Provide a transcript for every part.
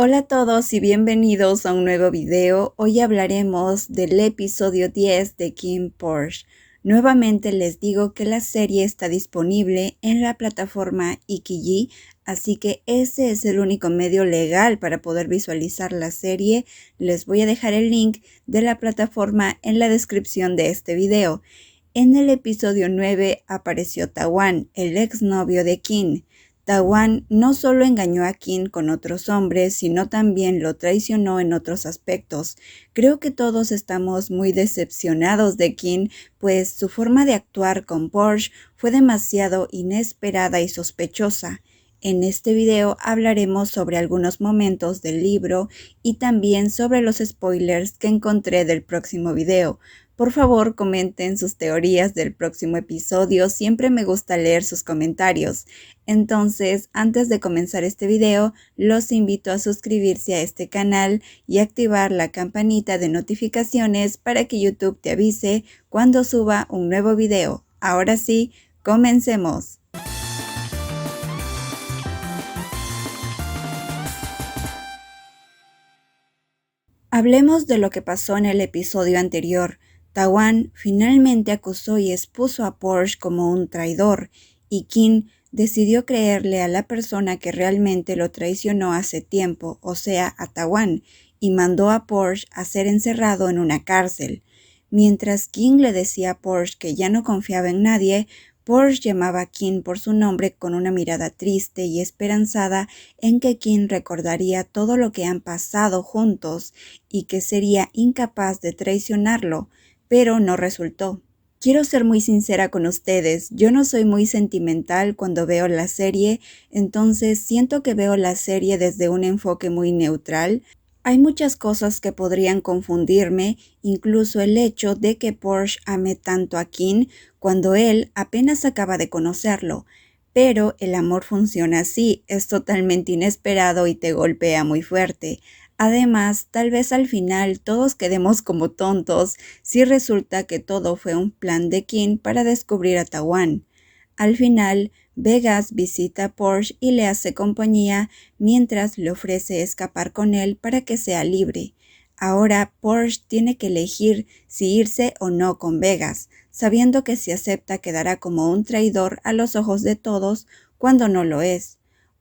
Hola a todos y bienvenidos a un nuevo video. Hoy hablaremos del episodio 10 de Kim Porsche. Nuevamente les digo que la serie está disponible en la plataforma Ikiji, así que ese es el único medio legal para poder visualizar la serie. Les voy a dejar el link de la plataforma en la descripción de este video. En el episodio 9 apareció Taewon, el exnovio de Kim. Taewon no solo engañó a Kim con otros hombres, sino también lo traicionó en otros aspectos. Creo que todos estamos muy decepcionados de Kim, pues su forma de actuar con Porsche fue demasiado inesperada y sospechosa. En este video hablaremos sobre algunos momentos del libro y también sobre los spoilers que encontré del próximo video. Por favor, comenten sus teorías del próximo episodio, siempre me gusta leer sus comentarios. Entonces, antes de comenzar este video, los invito a suscribirse a este canal y activar la campanita de notificaciones para que YouTube te avise cuando suba un nuevo video. Ahora sí, comencemos. Hablemos de lo que pasó en el episodio anterior. Taewon finalmente acusó y expuso a Porsche como un traidor, y Kim decidió creerle a la persona que realmente lo traicionó hace tiempo, o sea, a Taewon, y mandó a Porsche a ser encerrado en una cárcel. Mientras Kim le decía a Porsche que ya no confiaba en nadie, Porsche llamaba a Kim por su nombre con una mirada triste y esperanzada en que Kim recordaría todo lo que han pasado juntos y que sería incapaz de traicionarlo, pero no resultó. Quiero ser muy sincera con ustedes, yo no soy muy sentimental cuando veo la serie, entonces siento que veo la serie desde un enfoque muy neutral. Hay muchas cosas que podrían confundirme, incluso el hecho de que Porsche ame tanto a Kim cuando él apenas acaba de conocerlo. Pero el amor funciona así, es totalmente inesperado y te golpea muy fuerte. Además, tal vez al final todos quedemos como tontos si resulta que todo fue un plan de Kim para descubrir a Taewon. Al final, Vegas visita a Porsche y le hace compañía mientras le ofrece escapar con él para que sea libre. Ahora Porsche tiene que elegir si irse o no con Vegas, sabiendo que si acepta quedará como un traidor a los ojos de todos cuando no lo es.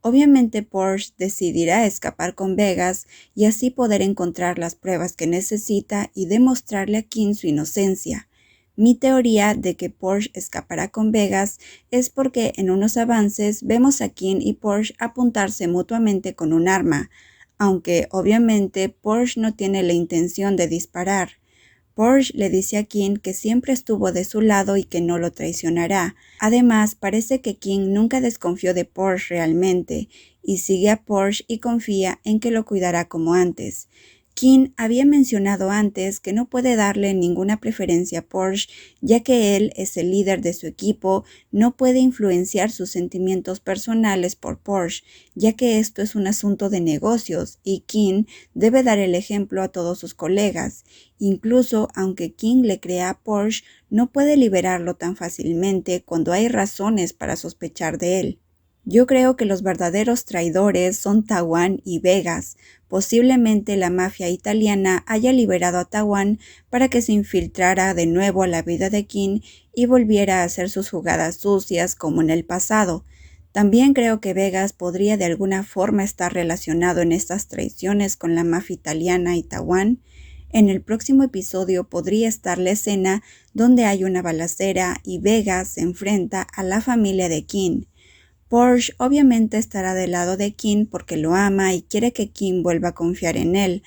Obviamente Porsche decidirá escapar con Vegas y así poder encontrar las pruebas que necesita y demostrarle a Kim su inocencia. Mi teoría de que Porsche escapará con Vegas es porque en unos avances vemos a Kim y Porsche apuntarse mutuamente con un arma, aunque obviamente Porsche no tiene la intención de disparar. Porsche le dice a Kim que siempre estuvo de su lado y que no lo traicionará. Además, parece que Kim nunca desconfió de Porsche realmente y sigue a Porsche y confía en que lo cuidará como antes. Kim había mencionado antes que no puede darle ninguna preferencia a Porsche, ya que él es el líder de su equipo, no puede influenciar sus sentimientos personales por Porsche, ya que esto es un asunto de negocios y Kim debe dar el ejemplo a todos sus colegas. Incluso aunque Kim le crea a Porsche, no puede liberarlo tan fácilmente cuando hay razones para sospechar de él. Yo creo que los verdaderos traidores son Taewon y Vegas. Posiblemente la mafia italiana haya liberado a Taewon para que se infiltrara de nuevo a la vida de Kim y volviera a hacer sus jugadas sucias como en el pasado. También creo que Vegas podría de alguna forma estar relacionado en estas traiciones con la mafia italiana y Taewon. En el próximo episodio podría estar la escena donde hay una balacera y Vegas se enfrenta a la familia de Kim. Porsche obviamente estará del lado de Kim porque lo ama y quiere que Kim vuelva a confiar en él.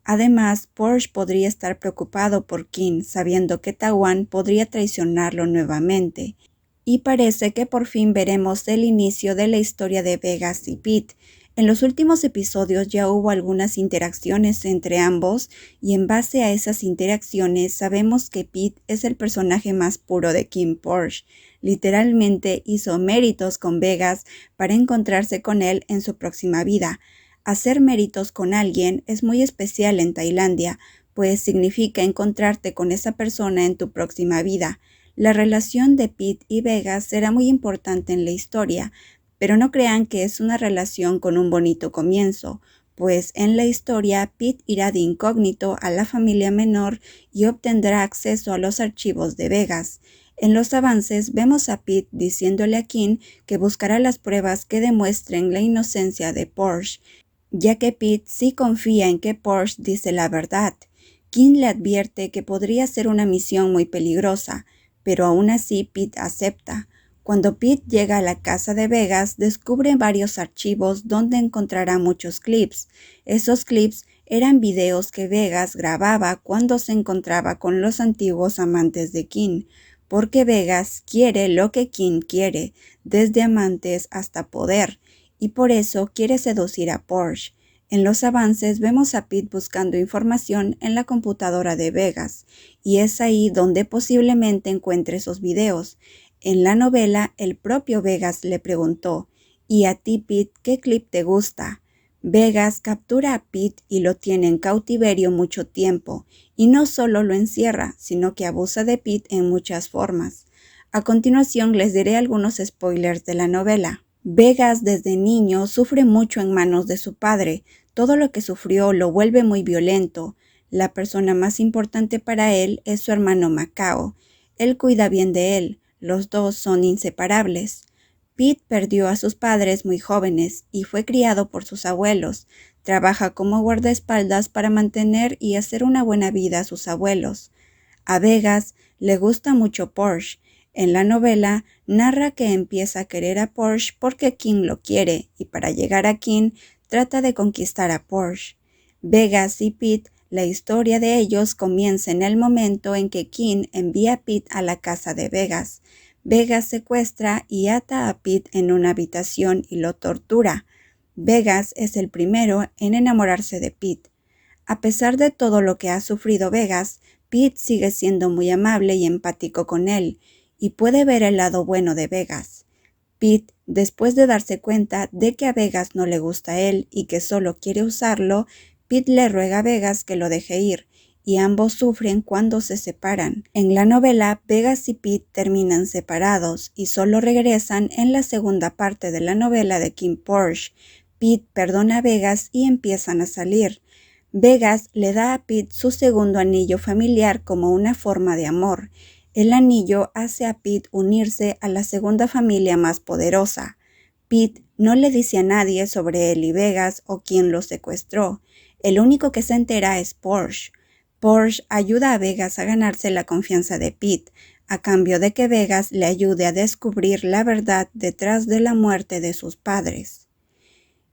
Además, Porsche podría estar preocupado por Kim, sabiendo que Taewon podría traicionarlo nuevamente. Y parece que por fin veremos el inicio de la historia de Vegas y Pete. En los últimos episodios ya hubo algunas interacciones entre ambos y en base a esas interacciones sabemos que Pete es el personaje más puro de Kim Porsche. Literalmente hizo méritos con Vegas para encontrarse con él en su próxima vida. Hacer méritos con alguien es muy especial en Tailandia, pues significa encontrarte con esa persona en tu próxima vida. La relación de Pete y Vegas será muy importante en la historia, pero no crean que es una relación con un bonito comienzo. pues en la historia Pete irá de incógnito a la familia menor y obtendrá acceso a los archivos de Vegas. En los avances vemos a Pete diciéndole a Kim que buscará las pruebas que demuestren la inocencia de Porsche, ya que Pete sí confía en que Porsche dice la verdad. Kim le advierte que podría ser una misión muy peligrosa, pero aún así Pete acepta. Cuando Pete llega a la casa de Vegas, descubre varios archivos donde encontrará muchos clips. Esos clips eran videos que Vegas grababa cuando se encontraba con los antiguos amantes de Kim, porque Vegas quiere lo que Kim quiere, desde amantes hasta poder, y por eso quiere seducir a Porsche. En los avances vemos a Pete buscando información en la computadora de Vegas, y es ahí donde posiblemente encuentre esos videos. En la novela, el propio Vegas le preguntó, ¿y a ti, Pete, qué clip te gusta? Vegas captura a Pete y lo tiene en cautiverio mucho tiempo, y no solo lo encierra, sino que abusa de Pete en muchas formas. A continuación les diré algunos spoilers de la novela. Vegas desde niño sufre mucho en manos de su padre. Todo lo que sufrió lo vuelve muy violento. La persona más importante para él es su hermano Macao. Él cuida bien de él. Los dos son inseparables. Pete perdió a sus padres muy jóvenes y fue criado por sus abuelos. Trabaja como guardaespaldas para mantener y hacer una buena vida a sus abuelos. A Vegas le gusta mucho Porsche. En la novela narra que empieza a querer a Porsche porque Kim lo quiere y para llegar a Kim trata de conquistar a Porsche. Vegas y Pete, la historia de ellos comienza en el momento en que Kim envía a Pete a la casa de Vegas. Vegas secuestra y ata a Pete en una habitación y lo tortura. Vegas es el primero en enamorarse de Pete. A pesar de todo lo que ha sufrido Vegas, Pete sigue siendo muy amable y empático con él, y puede ver el lado bueno de Vegas. Pete, después de darse cuenta de que a Vegas no le gusta él y que solo quiere usarlo, Pete le ruega a Vegas que lo deje ir, y ambos sufren cuando se separan. En la novela, Vegas y Pete terminan separados y solo regresan en la segunda parte de la novela de Kim Porsche. Pete perdona a Vegas y empiezan a salir. Vegas le da a Pete su segundo anillo familiar como una forma de amor. El anillo hace a Pete unirse a la segunda familia más poderosa. Pete no le dice a nadie sobre él y Vegas o quién lo secuestró. El único que se entera es Porsche. Porsche ayuda a Vegas a ganarse la confianza de Pete, a cambio de que Vegas le ayude a descubrir la verdad detrás de la muerte de sus padres.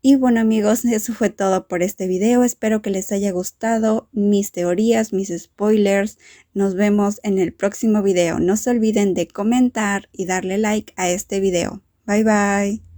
Y bueno amigos, eso fue todo por este video. Espero que les haya gustado mis teorías, mis spoilers. Nos vemos en el próximo video. No se olviden de comentar y darle like a este video. Bye bye.